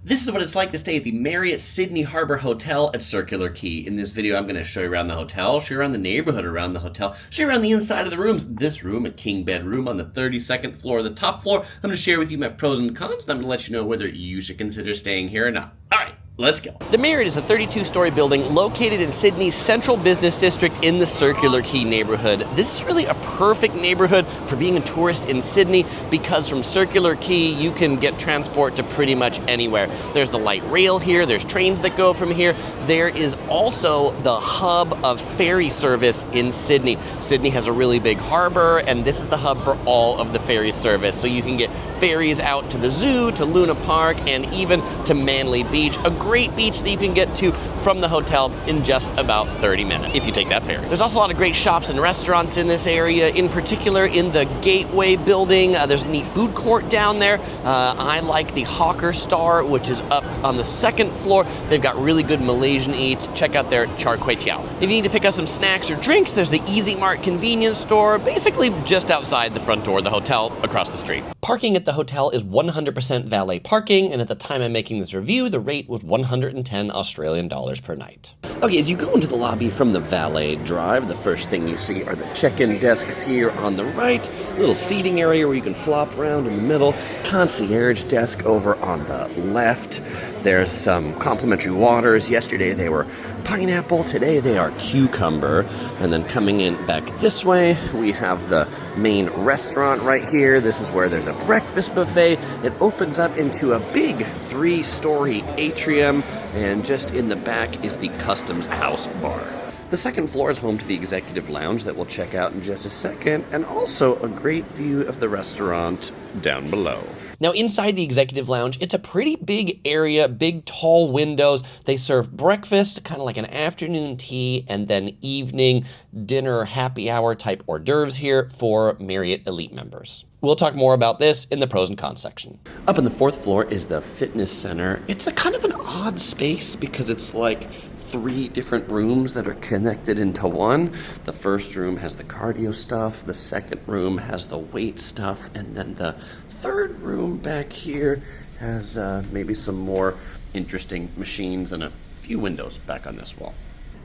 This is what it's like to stay at the Marriott Sydney Harbour Hotel at Circular Quay. In this video, I'm going to show you around the hotel, show you around the neighborhood around the hotel, show you around the inside of the rooms. This room, a king bed room on the 32nd floor, the top floor. I'm going to share with you my pros and cons, and I'm going to let you know whether you should consider staying here or not. All right. Let's go. The Marriott is a 32-story building located in Sydney's central business district in the Circular Quay neighborhood. This is really a perfect neighborhood for being a tourist in Sydney because from Circular Quay, you can get transport to pretty much anywhere. There's the light rail here, there's trains that go from here. There is also the hub of ferry service in Sydney. Sydney has a really big harbor, and this is the hub for all of the ferry service. So you can get ferries out to the zoo, to Luna Park, and even to Manly Beach, a great beach that you can get to from the hotel in just about 30 minutes if you take that ferry. There's also a lot of great shops and restaurants in this area, in particular in the Gateway building. There's a neat food court down there. I like the Hawker Star, which is up on the second floor. They've got really good Malaysian eats. Check out their char kway teow. If you need to pick up some snacks or drinks, there's the Easy Mart convenience store, basically just outside the front door of the hotel across the street. Parking at the hotel is 100% valet parking, and at the time I'm making this review, the rate was 110 Australian dollars per night. Okay, as you go into the lobby from the valet drive, the first thing you see are the check-in desks here on the right, little seating area where you can flop around in the middle, concierge desk over on the left. There's some complimentary waters. Yesterday they were pineapple, today they are cucumber. And then coming in back this way, we have the main restaurant right here. This is where there's a breakfast buffet. It opens up into a big 3-story atrium, and just in the back is the Customs House bar. The second floor is home to the executive lounge that we'll check out in just a second, and also a great view of the restaurant down below. Now inside the executive lounge, it's a pretty big area, big tall windows. They serve breakfast, kind of like an afternoon tea, and then evening dinner, happy hour type hors d'oeuvres here for Marriott Elite members. We'll talk more about this in the pros and cons section. Up on the 4th floor is the fitness center. It's a kind of an odd space because it's like 3 different rooms that are connected into one. The first room has the cardio stuff, the second room has the weight stuff, and then the third room back here has maybe some more interesting machines and a few windows back on this wall.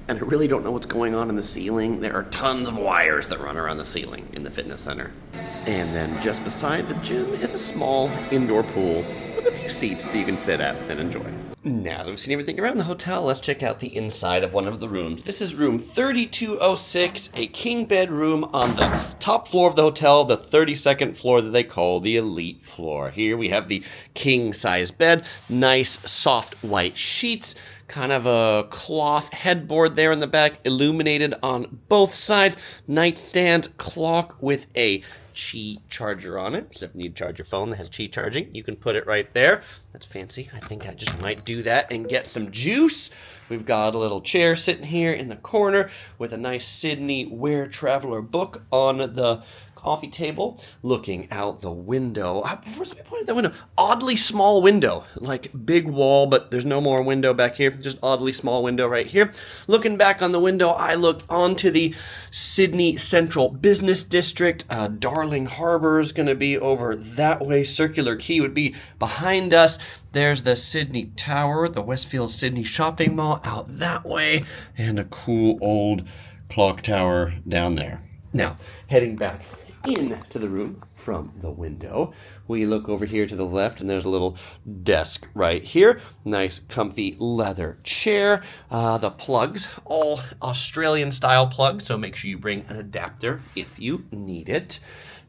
And I really don't know what's going on in the ceiling. There are tons of wires that run around the ceiling in the fitness center. And then just beside the gym is a small indoor pool with a few seats that you can sit at and enjoy. Now that we've seen everything around the hotel, let's check out the inside of one of the rooms. This is room 3206, a king bed room on the top floor of the hotel, the 32nd floor that they call the elite floor. Here we have the king size bed, nice soft white sheets, kind of a cloth headboard there in the back, illuminated on both sides, nightstand, clock with a Qi charger on it. So if you need to charge your phone that has Qi charging, you can put it right there. That's fancy. I think I just might do that and get some juice. We've got a little chair sitting here in the corner with a nice Sydney Where Traveler book on the coffee table, looking out the window. First, let me point at that window. Oddly small window, like big wall, but there's no more window back here. Just oddly small window right here. Looking back on the window, I look onto the Sydney Central Business District. Darling Harbour is going to be over that way. Circular Quay would be behind us. There's the Sydney Tower, the Westfield Sydney Shopping Mall out that way, and a cool old clock tower down there. Now, heading back into the room from the window, we look over here to the left, and there's a little desk right here. Nice, comfy leather chair. The plugs, all Australian style plugs, so make sure you bring an adapter if you need it.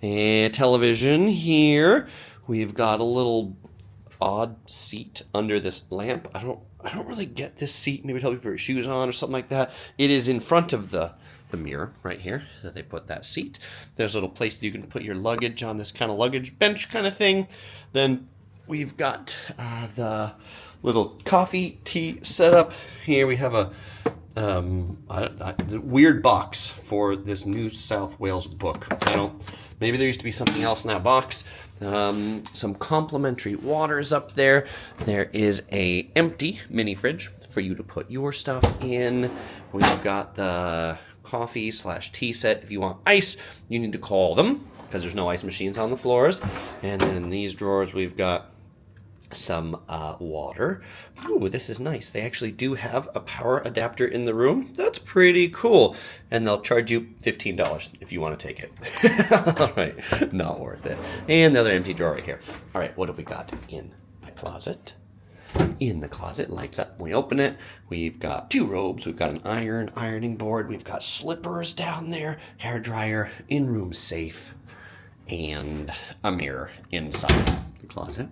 And television here. We've got a little odd seat under this lamp. I don't really get this seat. Maybe help you put your shoes on or something like that. It is in front of the mirror right here that they put that seat. There's a little place that you can put your luggage on, this kind of luggage bench kind of thing. Then we've got the little coffee tea setup. Here we have a weird box for this New South Wales book. Maybe there used to be something else in that box. Some complimentary waters up there. There is a empty mini fridge for you to put your stuff in. We've got the coffee/tea set. If you want ice, you need to call them because there's no ice machines on the floors. And then in these drawers, we've got some water. Ooh, this is nice. They actually do have a power adapter in the room. That's pretty cool. And they'll charge you $15 if you want to take it. All right, not worth it. And another empty drawer right here. All right, what have we got in my closet? In the closet, lights up. We open it. We've got 2 robes. We've got an ironing board. We've got slippers down there, hair dryer, in-room safe, and a mirror inside the closet.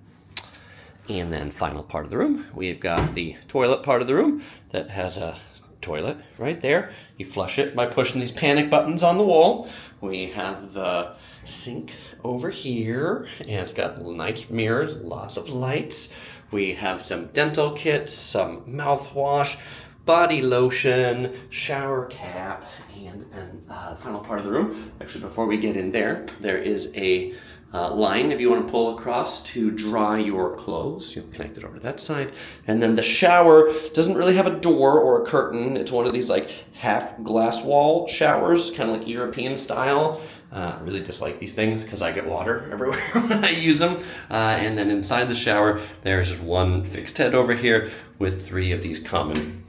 And then final part of the room, we've got the toilet part of the room that has a toilet right there. You flush it by pushing these panic buttons on the wall. We have the sink over here, and it's got nice mirrors, lots of lights. We have some dental kits, some mouthwash, body lotion, shower cap, and then the final part of the room. Actually, before we get in there, there is a line if you want to pull across to dry your clothes. You'll connect it over to that side. And then the shower doesn't really have a door or a curtain. It's one of these like half glass wall showers, kind of like European style. I really dislike these things because I get water everywhere when I use them. And then inside the shower, there's just one fixed head over here with 3 of these common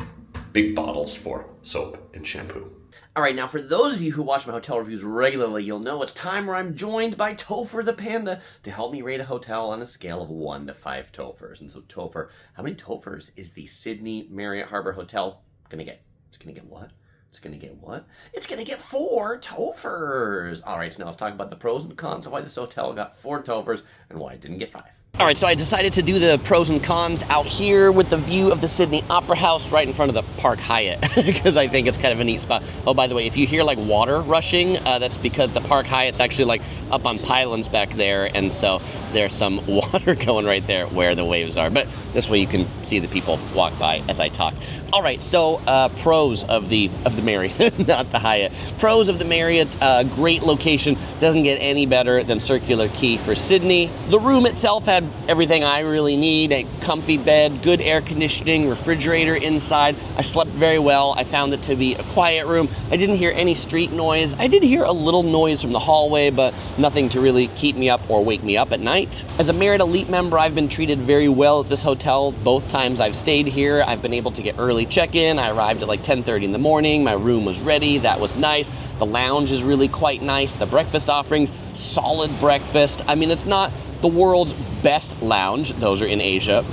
big bottles for soap and shampoo. All right, now for those of you who watch my hotel reviews regularly, you'll know it's time where I'm joined by Topher the Panda to help me rate a hotel on a scale of 1 to 5 Tophers. And so Topher, how many Tophers is the Sydney Marriott Harbour Hotel gonna get? It's gonna get what? It's gonna get what? It's gonna get 4 Tophers. All right, so now let's talk about the pros and cons of why this hotel got 4 Tophers and why it didn't get 5. All right, so I decided to do the pros and cons out here with the view of the Sydney Opera House right in front of the Park Hyatt because I think it's kind of a neat spot. Oh, by the way, if you hear like water rushing, that's because the Park Hyatt's actually like up on pylons back there, and so there's some water going right there where the waves are. But this way you can see the people walk by as I talk. All right, so pros of the Marriott, not the Hyatt. Pros of the Marriott, great location, doesn't get any better than Circular Quay for Sydney. The room itself had everything I really need, a comfy bed, good air conditioning, refrigerator inside. I slept very well. I found it to be a quiet room. I didn't hear any street noise. I did hear a little noise from the hallway, but nothing to really keep me up or wake me up at night. As a Marriott Elite member, I've been treated very well at this hotel. Both times I've stayed here, I've been able to get early check-in. I arrived at like 10:30 in the morning. My room was ready. That was nice. The lounge is really quite nice. The breakfast offerings, solid breakfast. I mean, it's not the world's best lounge. Those are in Asia.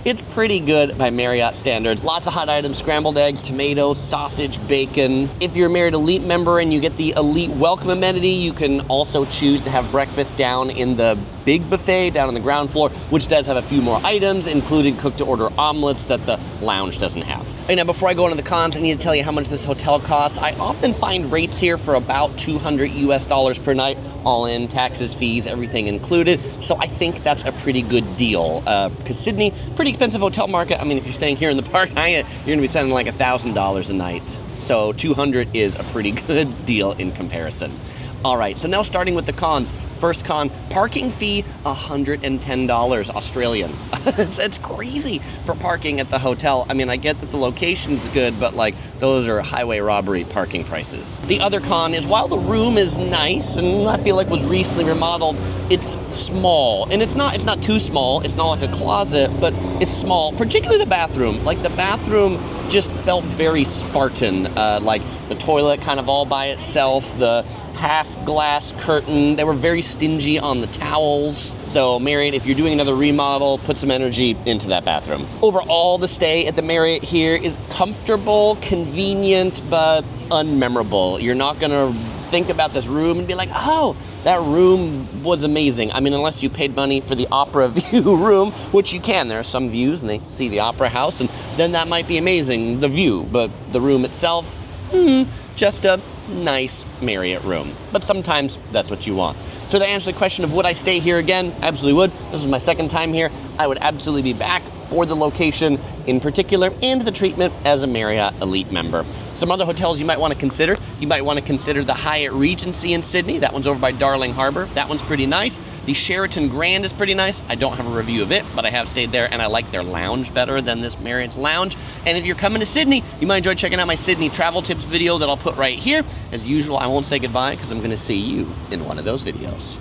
It's pretty good by Marriott standards. Lots of hot items, scrambled eggs, tomatoes, sausage, bacon. If you're a Marriott Elite member and you get the Elite Welcome amenity, you can also choose to have breakfast down in the big buffet down on the ground floor, which does have a few more items, including cook-to-order omelets that the lounge doesn't have. And now, before I go into the cons, I need to tell you how much this hotel costs. I often find rates here for about $200 US per night, all in, taxes, fees, everything included. So I think that's a pretty good deal. Because Sydney, pretty expensive hotel market. I mean, if you're staying here in the Park Hyatt, you're gonna be spending like $1,000 a night. So 200 is a pretty good deal in comparison. All right, so now starting with the cons. First con, parking fee, $110 Australian. It's crazy for parking at the hotel. I mean, I get that the location's good, but like those are highway robbery parking prices. The other con is while the room is nice and I feel like was recently remodeled, it's small. And it's not too small. It's not like a closet, but it's small, particularly the bathroom. Like the bathroom just felt very Spartan. Like the toilet kind of all by itself, the half glass curtain. They were very stingy on the towels. So Marriott, if you're doing another remodel, put some energy into that bathroom. Overall, the stay at the Marriott here is comfortable, convenient, but unmemorable. You're not gonna think about this room and be like, oh, that room was amazing. I mean, unless you paid money for the opera view room, which you can. There are some views and they see the opera house, and then that might be amazing, the view. But the room itself, just a nice Marriott room. But sometimes that's what you want. So to answer the question of would I stay here again, absolutely would. This is my second time here. I would absolutely be back for the location in particular and the treatment as a Marriott Elite member. Some other hotels you might want to consider. You might want to consider the Hyatt Regency in Sydney. That one's over by Darling Harbour. That one's pretty nice. The Sheraton Grand is pretty nice. I don't have a review of it, but I have stayed there and I like their lounge better than this Marriott's lounge. And if you're coming to Sydney, you might enjoy checking out my Sydney travel tips video that I'll put right here. As usual, I won't say goodbye because I'm going to see you in one of those videos.